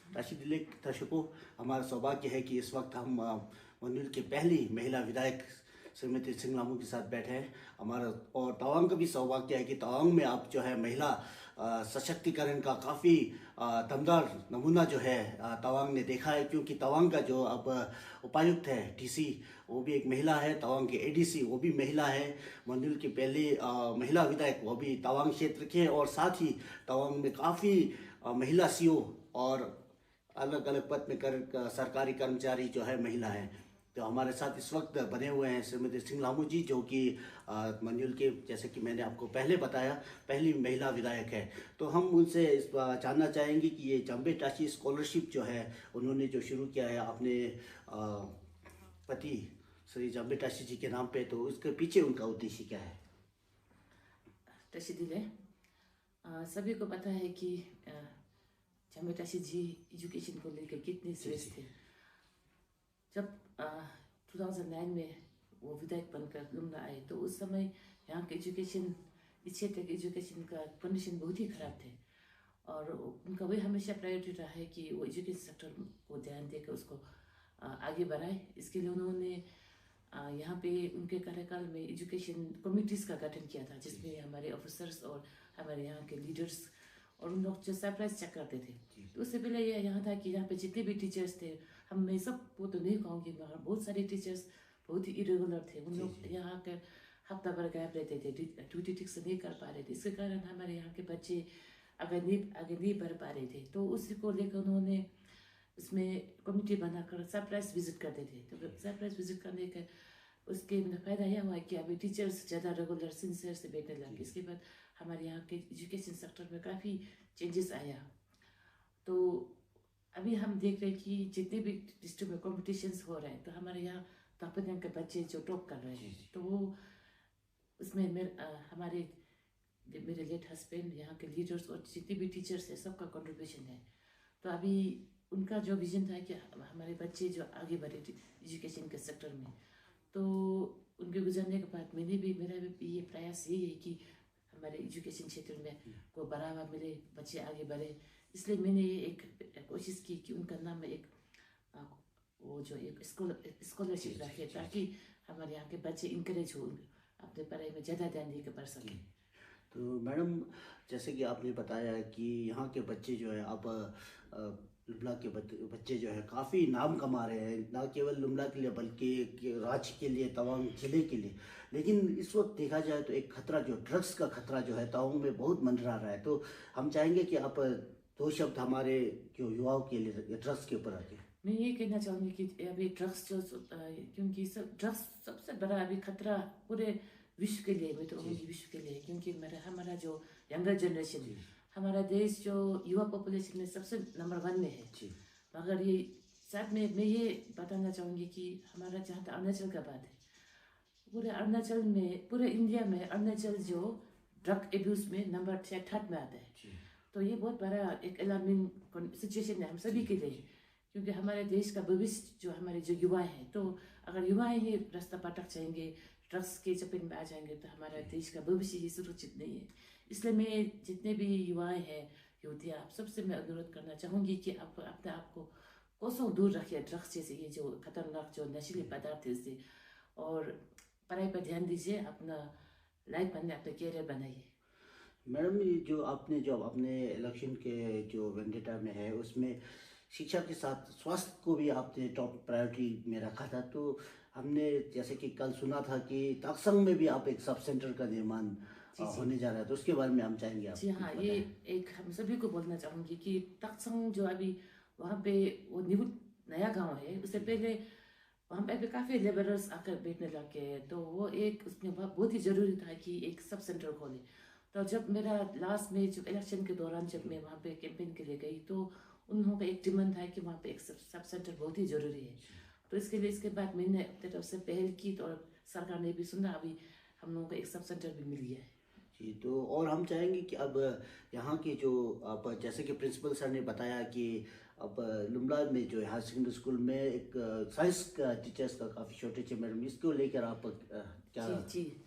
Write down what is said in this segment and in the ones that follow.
राशिद दिलीक दर्शकों, हमारा सौभाग्य है कि इस वक्त हम मंडल की पहली महिला विधायक श्रीमती सिंगलामू के साथ बैठे हैं। हमारा और तवांग का भी सौभाग्य है कि तवांग में आप जो है महिला सशक्तिकरण का काफ़ी दमदार नमूना जो है तवांग ने देखा है, क्योंकि तवांग का जो अब उपायुक्त है टीसी, वो भी एक महिला है। तवांग के एडीसी वो भी महिला है। मंडल की पहली महिला विधायक वो भी तवांग क्षेत्र के हैं, और साथ ही तवांग में काफ़ी महिला सीओ और अलग अलग पद में सरकारी कर्मचारी जो है महिला है। तो हमारे साथ इस वक्त बने हुए हैं श्रीमती सिंगलामू जी, जो कि मंजुल के, जैसे कि मैंने आपको पहले बताया, पहली महिला विधायक है। तो हम उनसे इस जानना चाहेंगे कि ये जम्बे टाशी स्कॉलरशिप जो है उन्होंने जो शुरू किया है अपने पति श्री जम्बे टाशी जी के नाम पे, तो उसके पीछे उनका उद्देश्य क्या है? तशीदिले सभी को पता है कि जम्बे टाशी जी एजुकेशन को लेकर कितने सीरियस थे। जब 2009 में वो विधायक बनकर लुम्ला आए, तो उस समय यहाँ के एजुकेशन, इस क्षेत्र के एजुकेशन का कंडीशन बहुत ही ख़राब थे, और उनका वही हमेशा प्रायोरिटी रहा है कि वो एजुकेशन सेक्टर को ध्यान देकर उसको आगे बढ़ाए। इसके लिए उन्होंने यहाँ पे उनके कार्यकाल में एजुकेशन कमिटीज़ का गठन किया था, जिसमें हमारे ऑफिसर्स और हमारे यहाँ के लीडर्स और उन लोग जो सरप्राइज चेक करते थे। तो उससे पहले ये यहाँ था कि यहाँ पे जितने भी टीचर्स थे, मैं सब वो तो नहीं कहूँगी, मगर बहुत सारे टीचर्स बहुत ही इरेगुलर थे। उन लोग यहाँ के हफ्ता भर गायब रहते थे, ड्यूटी ठीक से नहीं कर पा रहे थे। इसके कारण हमारे यहाँ के बच्चे आगे नहीं बढ़ पा रहे थे। तो उसी को लेकर उन्होंने उसमें कमिटी बनाकर सरप्राइज विजिट करते थे। तो सरप्राइज विजिट करने का उसके फ़ायदा यह हुआ कि अभी टीचर्स ज़्यादा रेगुलर सिंसियर से बैठने लगे। इसके बाद हमारे यहाँ के एजुकेशन सेक्टर में काफ़ी चेंजेस आया। तो अभी हम देख रहे हैं कि जितने भी डिस्ट्रिक्ट में कॉम्पिटिशन्स हो रहे हैं, तो हमारे यहाँ तापनियम के बच्चे जो टॉप कर रहे हैं, तो वो उसमें मेरे लेट हस्बैंड, यहाँ के लीडर्स और जितने भी टीचर्स हैं, सबका कंट्रीब्यूशन है। तो अभी उनका जो विजन था कि हमारे बच्चे जो आगे बढ़े एजुकेशन के सेक्टर में, तो उनके गुजरने के बाद मेरा भी ये प्रयास यही है कि हमारे एजुकेशन क्षेत्र में को बढ़ावा मिले, बच्चे आगे बढ़े। इसलिए मैंने ये एक कोशिश की कि उनका नाम में एक वो जो एक स्कॉलरशिप रखे, ताकि हमारे यहाँ के बच्चे इंकरेज हो, अपने पढ़ाई में ज़्यादा ध्यान देकर पढ़ सकें। तो मैडम, जैसे कि आपने बताया कि यहाँ के बच्चे जो है अब लुमला के बच्चे जो है काफ़ी नाम कमा रहे हैं, ना केवल लुमला के लिए बल्कि राज्य के लिए, तवांग जिले के लिए। लेकिन इस वक्त देखा जाए तो एक खतरा, जो ड्रग्स का खतरा जो है तवांग में बहुत मंडरा रहा है। तो हम चाहेंगे कि आप दो शब्द हमारे जो युवाओं के लिए ड्रग्स के ऊपर रखें। मैं ये कहना चाहूँगी कि अभी ड्रग्स क्योंकि ड्रग्स सबसे बड़ा अभी खतरा पूरे विश्व के लिए, मैं तो कहूँगी विश्व के लिए, क्योंकि हमारा जो यंगर जनरेशन, हमारा देश जो युवा पॉपुलेशन में सबसे नंबर 1 में है। मगर ये साथ में मैं ये बताना चाहूँगी कि हमारा जहाँ तक अरुणाचल का बात है, पूरे अरुणाचल में, पूरे इंडिया में अरुणाचल जो ड्रग एब्यूज़ में नंबर 3rd में आता है। तो ये बहुत बड़ा एक अलार्मिंग सिचुएशन है हम सभी के लिए, क्योंकि हमारे देश का भविष्य जो हमारे जो युवा हैं, तो अगर युवा ही रास्ता भटक जाएंगे, ड्रग्स के चपेट में आ जाएंगे, तो हमारा देश का भविष्य ही सुरक्षित नहीं है। इसलिए मैं जितने भी युवाएं हैं, युवतियाँ, आप सबसे मैं अनुरोध करना चाहूँगी कि आप अपने आप को कोसों दूर रखिए ड्रग्स जैसे ये जो खतरनाक जो नशीले पदार्थ से, और पढ़ाई पर ध्यान दीजिए, अपना लाइफ बनने, अपना कैरियर बनाइए। मैडम, ये जो आपने अपने इलेक्शन के जो वेंडेटा में है, उसमें शिक्षा के साथ स्वास्थ्य को भी आपने टॉप प्रायोरिटी में रखा था। तो हमने जैसे कि कल सुना था कि ताकसंग में भी आप एक सब सेंटर का निर्माण होने जा रहा है, तो उसके बारे में हम चाहेंगे आप। जी हाँ, ये एक हम सभी को बोलना चाहूँगी कि ताकसंग जो अभी वहाँ पे वो नया गांव है, उससे पहले वहाँ पे काफ़ी लेबरर्स आकर बैठने लग गए, तो वो एक उसमें बहुत ही ज़रूरी था कि एक सब सेंटर खोले। तो जब मेरा लास्ट में जब इलेक्शन के दौरान जब मैं वहाँ पे कैंपेन के लिए गई, तो उन लोगों का एक डिमांड था कि वहाँ पे एक सब सेंटर बहुत ही ज़रूरी है। तो इसके लिए इसके बाद मैंने अपनी तरफ से पहल की, तो सरकार ने भी सुना, अभी हम लोगों को एक सब सेंटर भी मिल गया है। जी, तो और हम चाहेंगे कि अब यहाँ के जो अब जैसे कि प्रिंसिपल सर ने बताया कि अब लुमला में जो है हायर सेकेंडरी स्कूल में एक साइंस का टीचर्स का काफ़ी शॉर्टेज है। मैडम, इसको लेकर आप क्या? जी,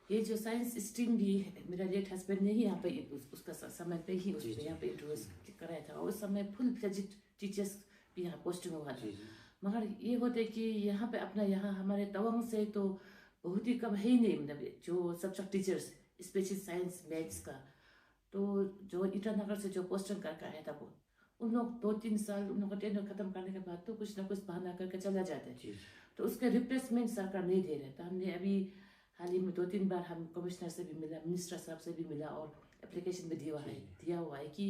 ये जो साइंस स्ट्रीम भी मेरा लेट हस्बैंड ने ही यहाँ पे उसका समय पे ही उसको यहाँ पे इंट्रोड्यूस कराया था, और उस समय फुल फ्लेजिड टीचर्स भी यहाँ पोस्टिंग हुआ था। जी जी मगर ये होता है कि यहाँ पे अपना यहाँ हमारे तवांग से तो बहुत ही कम है ही नहीं, मतलब जो subject teachers specially science maths का। तो जो ईटानगर से जो पोस्टिंग करके आया था वो, उन लोग 2-3 साल उन लोग का टेन्योर खत्म करने के बाद तो कुछ ना कुछ बहाना करके चला जाते हैं। जी तो उसके रिप्लेसमेंट सरकार नहीं दे रहे। तो हमने अभी हाल ही में 2-3 बार हम कमिश्नर से भी मिला, मिनिस्टर साहब से भी मिला और एप्लीकेशन भी दिया हुआ है कि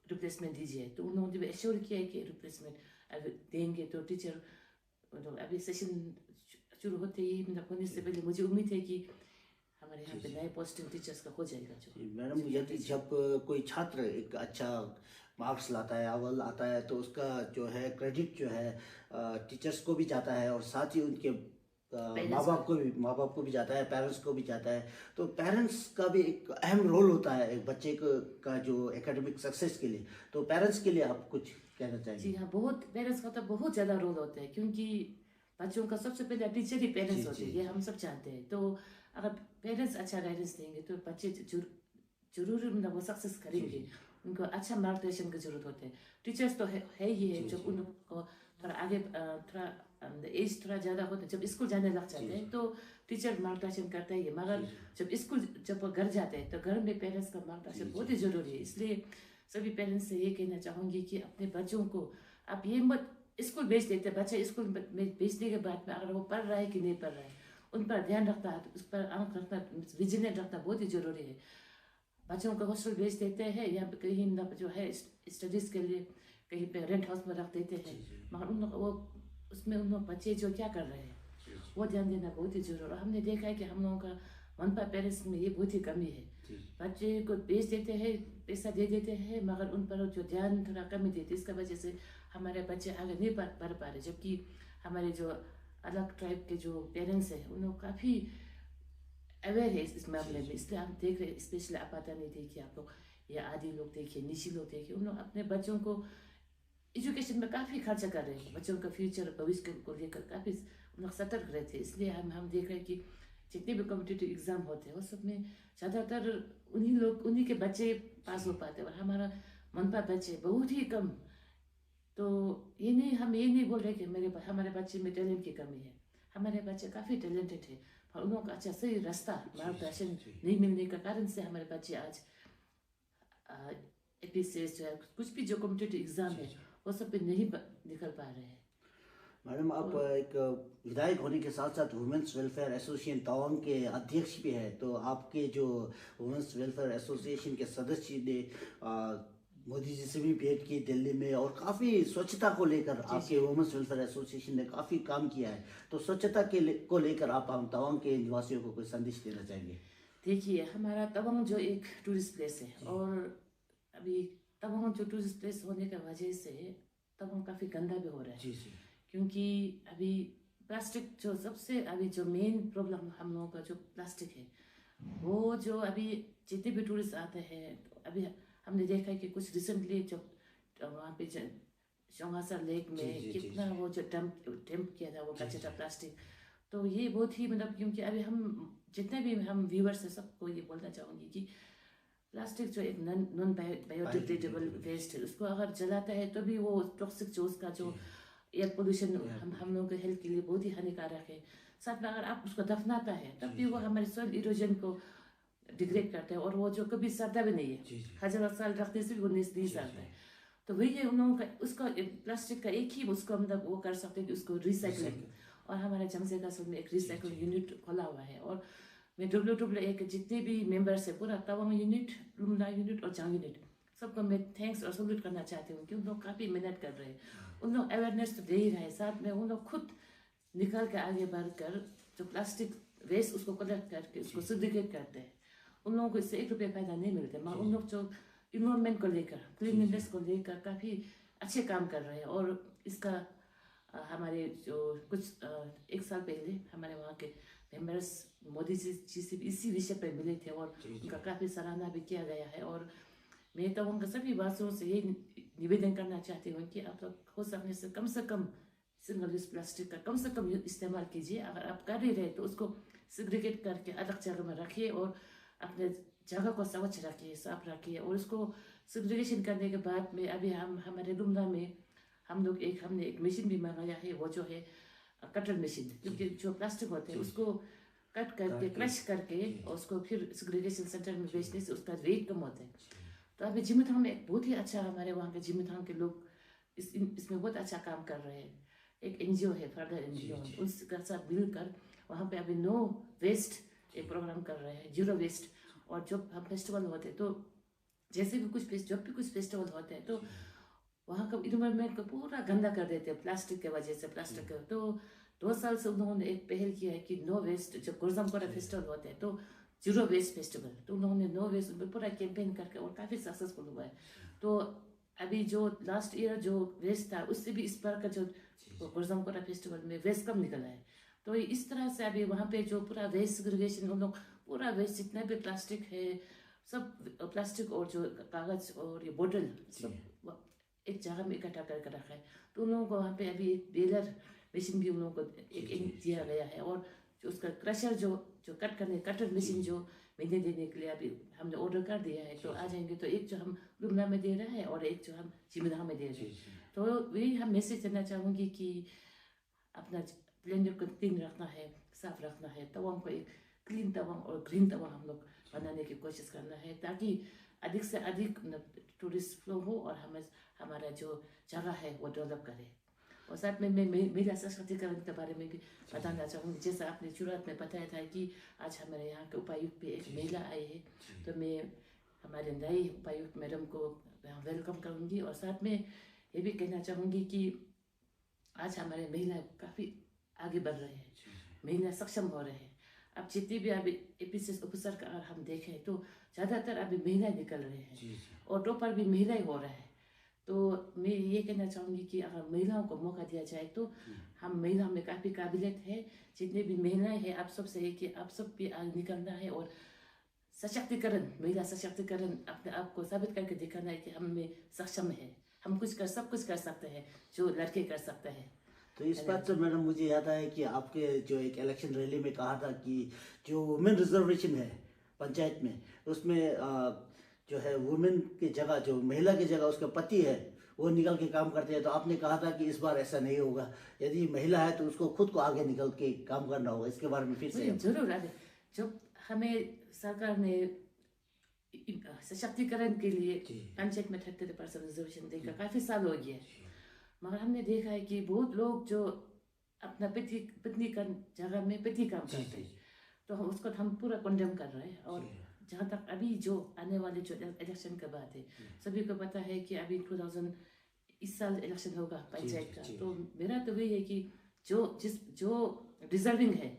रिप्लेसमेंट दीजिए। तो उन लोगों ने भी एश्योर किया है कि रिप्लेसमेंट देंगे। तो टीचर मतलब अभी सेशन शुरू होते ही मतलब होने से पहले मुझे उम्मीद है कि हमारे यहाँ पे नए पोस्टिंग टीचर्स का हो जाएगा। जो मैडम, यदि जब कोई छात्र एक अच्छा मार्क्स लाता है, अव्वल आता है, तो उसका जो है क्रेडिट जो है टीचर्स को भी जाता है और साथ ही उनके माँ बाप को भी जाता है, पेरेंट्स को भी जाता है। तो पेरेंट्स का भी एक अहम रोल होता है एक बच्चे का जो एकेडमिक सक्सेस के लिए। तो पेरेंट्स के लिए आप कुछ कहना चाहेंगे? जी हाँ, बहुत पेरेंट्स का तो बहुत ज़्यादा रोल होता है, क्योंकि बच्चों का सबसे पहले टीचर ही पेरेंट्स होते हैं, ये हम सब जानते हैं। तो अगर पेरेंट्स अच्छा गाइडेंस देंगे तो बच्चे जरूर मतलब वो सक्सेस करेंगे। उनको अच्छा मार्गदर्शन की जरूरत होती है। टीचर्स तो है ही है, जब उनको थोड़ा आगे थोड़ा एज थोड़ा ज़्यादा होता है, जब स्कूल जाने लग जाते हैं तो टीचर मार्गदर्शन करता ही है। मगर जब वो घर जाते हैं तो घर में पेरेंट्स का मार्गदर्शन बहुत ही जरूरी है। इसलिए सभी पेरेंट्स से ये कहना चाहूँगी कि अपने बच्चों को आप ये मत स्कूल भेज देते, बच्चे स्कूल में भेजने के बाद में अगर वो पढ़ रहा है कि नहीं पढ़ रहा है, उन पर ध्यान रखना, उस पर आंख रखना, विजिलेंट रखना बहुत ही जरूरी है। बच्चों को हॉस्टल भेज देते हैं या कहीं ना जो है स्टडीज़ के लिए कहीं पे रेंट हाउस में रख देते हैं, मगर उन लोग वो उसमें उन लोग बच्चे जो क्या कर रहे हैं वो ध्यान देना बहुत ही जरूरी है। हमने देखा है कि हम लोगों का मनपा पेरेंट्स में ये बहुत ही कमी है। बच्चे को भेज देते हैं, पैसा दे देते हैं, मगर उन पर जो ध्यान थोड़ा कमी देते, इसका वजह से हमारे बच्चे आगे नहीं बढ़ पा रहे। जबकि हमारे जो अलग ट्राइब के जो पेरेंट्स हैं उन लोग काफ़ी अवेयर है इस मामले में। इसलिए हम देख रहे हैं, स्पेशली आपाता नहीं देखिए आप लोग या आदि लोग देखिए, निशी लोग देखिए, उन लोग अपने बच्चों को एजुकेशन में काफ़ी खर्चा कर रहे हैं। बच्चों का फ्यूचर भविष्य को लेकर काफ़ी उन लोग सतर्क रहते हैं। इसलिए हम देख रहे हैं कि जितने भी कॉम्पिटिटिव एग्ज़ाम होते हैं वो सब में ज़्यादातर उन्हीं के बच्चे पास हो पाते हैं और हमारा मनपा बच्चे बहुत ही कम। तो हम ये नहीं बोल रहे कि हमारे बच्चे में टैलेंट की कमी है। हमारे बच्चे काफ़ी टैलेंटेड है, और उन लोगों का अच्छा सही रास्ता मार्गदर्शन नहीं मिलने के कारण से हमारे बच्चे आज एपीसीएस जो है कुछ भी जो कॉम्पिटिटिव एग्ज़ाम है वो सब पे नहीं निकल पा रहे हैं। मैडम, आप एक विधायक होने के साथ साथ वुमेन्स वेलफेयर एसोसिएशन तवांग के अध्यक्ष भी हैं। तो आपके जो वुमेन्स वेलफेयर एसोसिएशन के सदस्य ने मोदी जी से भी भेंट की दिल्ली में, और काफ़ी स्वच्छता को लेकर आपके वुमेन्स वेलफेयर एसोसिएशन ने काफ़ी काम किया है। तो स्वच्छता को लेकर आप हम तवांग के निवासियों को कोई संदेश देना चाहेंगे? देखिए, हमारा तवांग जो एक टूरिस्ट प्लेस है, और अभी तवांग जो टूरिस्ट प्लेस होने की वजह से तवांग काफ़ी गंदा भी हो रहा है। जी जी। क्योंकि अभी प्लास्टिक जो सबसे अभी जो मेन प्रॉब्लम हम लोगों का जो प्लास्टिक है, वो जो अभी जितने भी टूरिस्ट आते हैं, तो अभी हमने देखा है कि कुछ रिसेंटली जो वहाँ पे चौंगासा लेक में कितना वो जो डंप किया था वो कचरा प्लास्टिक। तो ये बहुत ही मतलब, क्योंकि अभी हम जितने भी हम व्यूवर्स हैं सबको ये बोलना चाहूँगी कि प्लास्टिक जो एक नॉन बायोडिग्रेडेबल वेस्ट है, उसको अगर जलाता है तो भी वो टॉक्सिक जो उसका जो एयर पोल्यूशन हम लोगों के हेल्थ के लिए बहुत ही हानिकारक है। साथ में अगर आप उसको दफनाता है तब भी वो हमारे सॉइल इरोजन को डिग्रेड करता है, और वो जो कभी सड़ता भी नहीं है, हजारों साल रखने से भी वो नहीं सड़ता है। तो वही है उन लोगों का, उसका प्लास्टिक का एक ही उसको मतलब वो कर सकते हैं कि उसको रिसाइकलिंग, और हमारे जमशेद असल में एक रिसाइकलिंग यूनिट खोला हुआ है। और मैं WWA के जितने भी मेंबर्स है, पूरा तवांग यूनिट, लुमला यूनिट और जांग यूनिट, सबको मैं थैंक्स और सल्यूट करना चाहती हूँ कि उन लोग काफ़ी मेहनत कर रहे हैं। उन लोग अवेयरनेस तो दे ही रहे हैं, साथ में उन लोग खुद निकल के आगे बढ़कर जो प्लास्टिक वेस्ट उसको कलेक्ट करके उसको सेग्रीगेट करते हैं। उन लोगों को इससे 1 रुपया फायदा नहीं मिलता, मगर उन लोग जो इन्वायरमेंट को लेकर, क्लीनलीनेस को लेकर काफ़ी अच्छे काम कर रहे हैं। और इसका हमारे जो कुछ 1 साल पहले हमारे वहाँ के मेंबर्स मोदी जी से इसी विषय पर मिले थे, और उनका काफ़ी सराहना भी किया गया है। और मैं तो उनका सभी वासियों से ये निवेदन करना चाहती हूँ कि आप लोग हो सकने से कम सिंगल यूज प्लास्टिक का कम से कम इस्तेमाल कीजिए। अगर आप कर ही रहे तो उसको सेग्रीगेट करके अलग जगह में रखिए, और अपने जगह को स्वच्छ रखिए, साफ रखिए। और उसको सेग्रीगेशन करने के बाद में अभी हम हमारे लुमला में हमने एक मशीन भी मंगाया है, वो जो है कटर मशीन, क्योंकि जो प्लास्टिक होते हैं उसको कट करके क्रश करके और उसको फिर सेग्रीगेशन सेंटर में बेचने से उसका रेट कम होता है। तो अभी जिमिथांग में एक बहुत ही अच्छा, हमारे वहाँ के जिमिथांग के लोग इसमें बहुत अच्छा काम कर रहे हैं। एक एनजीओ है, फर्दर एनजीओ, उसके साथ मिलकर वहाँ पे अभी नो वेस्ट एक प्रोग्राम कर रहे हैं, जीरो वेस्ट। और जब हम फेस्टिवल होते हैं तो जब भी कुछ फेस्टिवल होते हैं तो वहाँ का इन्वायरमेंट को पूरा गंदा कर देते हैं प्लास्टिक के वजह से, प्लास्टिक के। तो 2 साल से उन्होंने एक पहल किया है कि नो वेस्ट, जब गुरजामकोरा फेस्टिवल होते हैं तो जीरो वेस्ट फेस्टिवल, तो उन्होंने नो वेस्ट में पूरा कैंपेन करके और काफ़ी सक्सेसफुल हुआ है। तो अभी जो लास्ट ईयर जो वेस्ट था उससे भी इस बार का जो गुरजामकोरा फेस्टिवल में वेस्ट कम निकला है। तो इस तरह से अभी वहाँ पे जो पूरा वेस्ट सेग्रीगेशन, उन लोग पूरा वेस्ट जितना भी प्लास्टिक है सब प्लास्टिक और जो कागज़ और ये बोतल सब एक जगह में इकट्ठा करके रखा है। तो उन लोगों को वहाँ पे अभी एक बेलर मशीन भी उन लोगों को एक दिया गया है, और जो उसका क्रशर जो कट करने कटर मशीन जो महीने देने के लिए अभी हमने ऑर्डर कर दिया है। तो आ जाएंगे, तो एक जो हम लुमला में दे रहे हैं और एक जो हम जिमिथांग में दे रहे हैं। तो वही हम मैसेज देना चाहूँगी कि अपना प्लेनेट को क्लीन रखना है, साफ रखना है। तवांग को एक क्लीन तवांग और ग्रीन तवांग हम लोग बनाने की कोशिश करना है, ताकि अधिक से अधिक टूरिस्ट फ्लो हो और हमारा जो जगह है वो डेवलप करे। और साथ में मैं महिला सशक्तिकरण के बारे में भी बताना चाहूँगी। जैसा आपने शुरुआत में बताया था कि आज हमारे यहाँ के उपायुक्त पे एक महिला आई है, तो मैं हमारे नई उपायुक्त मैडम को वेलकम करूँगी। और साथ में ये भी कहना चाहूँगी कि आज हमारे महिला काफ़ी आगे बढ़ रहे हैं, महिला सक्षम हो रहे हैं। अब जितनी भी अभी एपीसीएस ऑफिसर का अगर हम देखें तो ज़्यादातर अभी महिलाएं निकल रहे हैं, और टॉपर भी महिलाएं हो रहा है। तो मैं ये कहना चाहूँगी कि अगर महिलाओं को मौका दिया जाए तो हम महिलाओं में काफ़ी काबिलियत है। जितने भी महिलाएं हैं, आप सबसे है कि आप सब भी आगे निकलना है और सशक्तिकरण, महिला सशक्तिकरण, अपने आप को साबित करके दिखाना है कि हम में सक्षम है, हम सब कुछ कर सकते हैं जो लड़के कर सकते हैं। तो इस बात से मैडम मुझे याद आया कि आपके जो एक इलेक्शन रैली में कहा था कि जो वुमेन रिजर्वेशन है पंचायत में, उसमें जो है वुमेन की जगह, जो महिला की जगह उसका पति है वो निकल के काम करते हैं। तो आपने कहा था कि इस बार ऐसा नहीं होगा, यदि महिला है तो उसको खुद को आगे निकल के काम करना होगा। इसके बारे में फिर से जरूर। जब हमें सरकार ने सशक्तिकरण के लिए पंचायत में 33% रिजर्वेशन देकर काफ़ी साल हो गया है, मगर हमने देखा है कि बहुत लोग जो अपना पत्नी का जगह में पति काम करते हैं, तो उसको हम पूरा कंडेम कर रहे हैं। और जहाँ तक अभी जो आने वाले जो इलेक्शन का बात है, सभी को पता है कि अभी 2000 इस साल इलेक्शन होगा पंचायत का। तो मेरा तो वही है कि जो डिजर्विंग है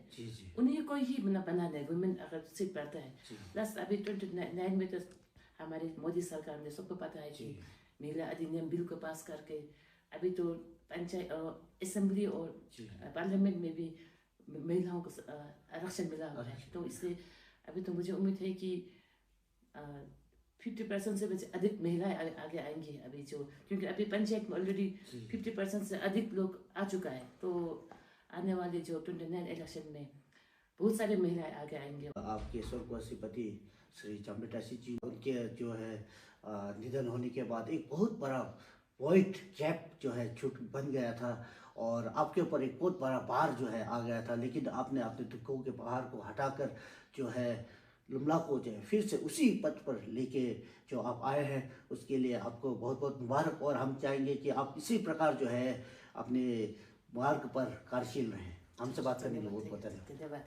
उन्हीं को ही बनाना है, वुमेन अगर सीट बढ़ता है। प्लस अभी 29 में तो हमारी मोदी सरकार ने सबको पता है कि महिला अधिनियम बिल को पास करके अभी तो पंचायत असेंबली और पार्लियामेंट में भी महिलाओं को आरक्षण मिला हुआ है। तो इससे अभी तो मुझे उम्मीद है कि 50% से अधिक महिलाएं आगे आएंगी अभी, जो क्योंकि अभी पंचायत में ऑलरेडी 50% से अधिक लोग आ चुका है। तो आने वाले जो 29 इलेक्शन में बहुत सारे महिलाएं आगे आएंगे। आपके स्वर्गवासी पति श्री चाम्बेटासी जी, उनके जो है निधन होने के बाद एक बहुत बड़ा वाइट गैप जो है छूट बन गया था, और आपके ऊपर एक बहुत बड़ा भार जो है आ गया था। लेकिन आपने अपने दुखों के पहाड़ को हटाकर जो है लुमला को जो है फिर से उसी पथ पर लेके जो आप आए हैं, उसके लिए आपको बहुत बहुत मुबारक। और हम चाहेंगे कि आप इसी प्रकार जो है अपने मार्ग पर कार्यशील रहें। हमसे बात करने के लिए बहुत बहुत धन्यवाद।